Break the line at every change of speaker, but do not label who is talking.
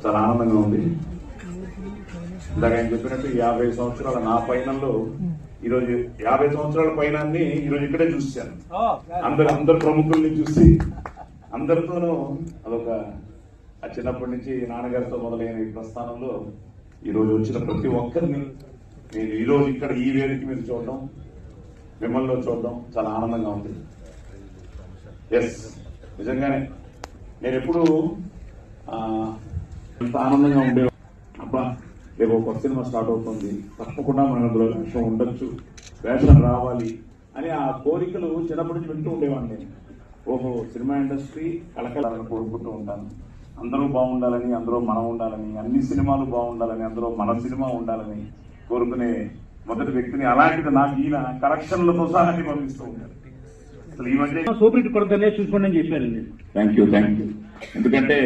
చాలా ఆనందంగా ఉంది. ఇందాక ఆయన చెప్పినట్టు 50 సంవత్సరాల నా పైనలో ఈరోజు 50 సంవత్సరాల పైన ఈరోజు ఇక్కడే చూశాను. అందరు ప్రముఖుల్ని చూసి అందరితోనూ అదొక చిన్నప్పటి నుంచి నాన్నగారితో మొదలైన ఈ ప్రస్థానంలో ఈరోజు వచ్చిన ప్రతి ఒక్కరిని నేను ఈరోజు ఇక్కడ ఈ వేదిక మీద చూడడం, మిమ్మల్ని చూడడం చాలా ఆనందంగా ఉంది. ఎస్, నిజంగానే నేను ఎప్పుడు ఎంత ఆనందంగా ఉండే, అబ్బా రేపు ఒక సినిమా స్టార్ట్ అవుతుంది, తప్పకుండా మనం అందులో వేషం ఉండొచ్చు, వేషం రావాలి అని ఆ కోరికలు చిన్నప్పటి నుంచి వింటూ ఉండేవాడిని నేను. ఓహో, సినిమా ఇండస్ట్రీ కలకలాలని కోరుకుంటూ ఉంటాను. అందరూ బాగుండాలని, అందులో మనం ఉండాలని, అన్ని సినిమాలు బాగుండాలని, అందులో మన సినిమా ఉండాలని కోరుకునే మొదటి వ్యక్తిని. అలాంటిది నాకు ఈయన కరెక్షన్లతో సహా పంపిస్తూ ఉంటారు. అసలు ఈ మధ్య
సూపర్ హిట్ కొడుతూనే చూసుకోండి అని చెప్పారండి.
Thank you. ఎందుకంటే